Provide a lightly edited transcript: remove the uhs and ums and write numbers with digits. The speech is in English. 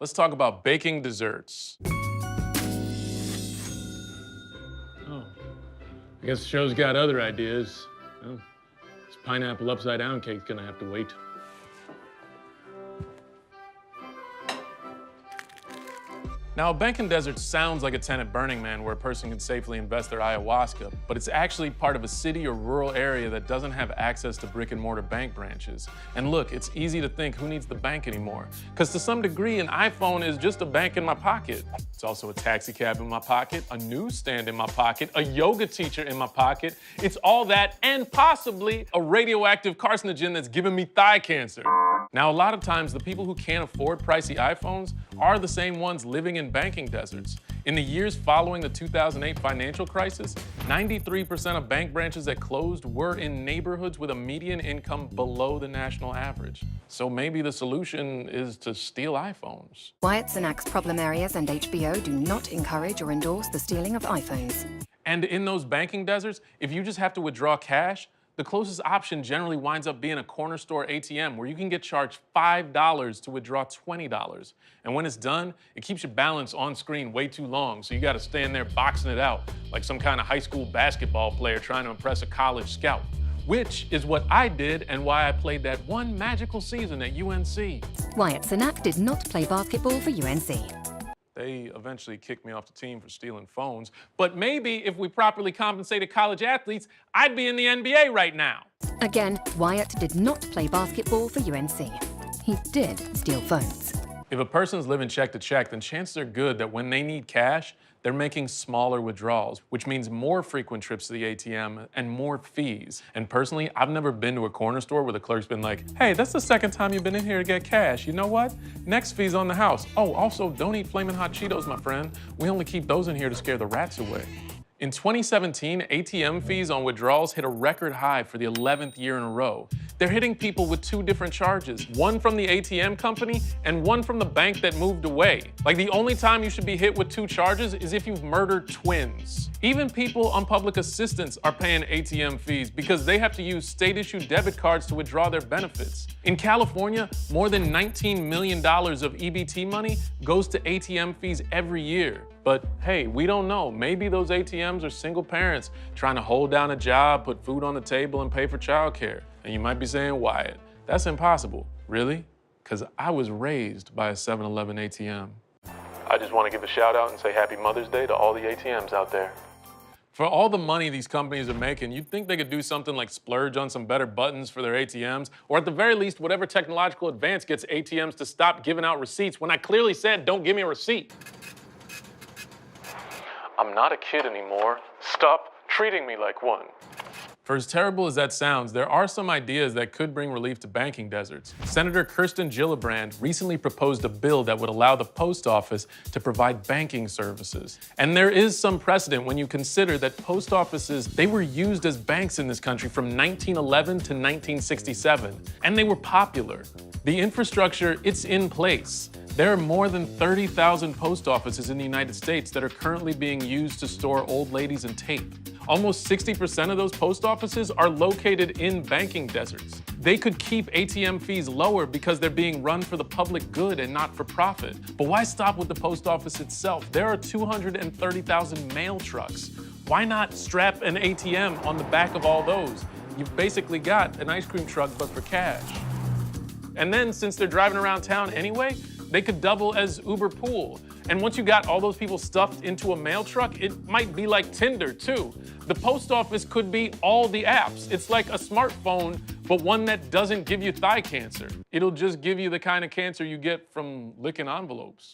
Let's talk about baking desserts. Oh, I guess the show's got other ideas. Well, this pineapple upside down cake's gonna have to wait. Now, a banking desert sounds like a tent at Burning Man where a person can safely invest their ayahuasca, but it's actually part of a city or rural area that doesn't have access to brick and mortar bank branches. And look, it's easy to think, who needs the bank anymore? Because to some degree, an iPhone is just a bank in my pocket. It's also a taxi cab in my pocket, a newsstand in my pocket, a yoga teacher in my pocket. It's all that and possibly a radioactive carcinogen that's giving me thigh cancer. Now, a lot of times, the people who can't afford pricey iPhones are the same ones living in banking deserts. In the years following the 2008 financial crisis, 93% of bank branches that closed were in neighborhoods with a median income below the national average. So maybe the solution is to steal iPhones. Wyatt Cenac's problem areas and HBO do not encourage or endorse the stealing of iPhones. And in those banking deserts, if you just have to withdraw cash, the closest option generally winds up being a corner store ATM where you can get charged $5 to withdraw $20. And when it's done, it keeps your balance on screen way too long, so you gotta stand there boxing it out like some kind of high school basketball player trying to impress a college scout, which is what I did and why I played that one magical season at UNC. Wyatt Cenac did not play basketball for UNC. They eventually kicked me off the team for stealing phones, but maybe if we properly compensated college athletes, I'd be in the NBA right now. Again, Wyatt did not play basketball for UNC. He did steal phones. If a person's living check to check, then chances are good that when they need cash, they're making smaller withdrawals, which means more frequent trips to the ATM and more fees. And personally, I've never been to a corner store where the clerk's been like, hey, that's the second time you've been in here to get cash. You know what? Next fee's on the house. Oh, also, don't eat Flamin' Hot Cheetos, my friend. We only keep those in here to scare the rats away. In 2017, ATM fees on withdrawals hit a record high for the 11th year in a row. They're hitting people with two different charges, one from the ATM company and one from the bank that moved away. Like, the only time you should be hit with two charges is if you've murdered twins. Even people on public assistance are paying ATM fees because they have to use state-issued debit cards to withdraw their benefits. In California, more than $19 million of EBT money goes to ATM fees every year. But hey, we don't know. Maybe those ATMs are single parents trying to hold down a job, put food on the table, and pay for childcare. And you might be saying, Wyatt, that's impossible. Really? Because I was raised by a 7-Eleven ATM. I just want to give a shout out and say Happy Mother's Day to all the ATMs out there. For all the money these companies are making, you'd think they could do something like splurge on some better buttons for their ATMs, or at the very least, whatever technological advance gets ATMs to stop giving out receipts when I clearly said, don't give me a receipt. I'm not a kid anymore. Stop treating me like one. For as terrible as that sounds, there are some ideas that could bring relief to banking deserts. Senator Kirsten Gillibrand recently proposed a bill that would allow the post office to provide banking services. And there is some precedent when you consider that post offices, they were used as banks in this country from 1911 to 1967, and they were popular. The infrastructure, it's in place. There are more than 30,000 post offices in the United States that are currently being used to store old ladies and tape. Almost 60% of those post offices are located in banking deserts. They could keep ATM fees lower because they're being run for the public good and not for profit. But why stop with the post office itself? There are 230,000 mail trucks. Why not strap an ATM on the back of all those? You've basically got an ice cream truck, but for cash. And then, since they're driving around town anyway, they could double as Uber Pool. And once you got all those people stuffed into a mail truck, it might be like Tinder too. The post office could be all the apps. It's like a smartphone, but one that doesn't give you thigh cancer. It'll just give you the kind of cancer you get from licking envelopes.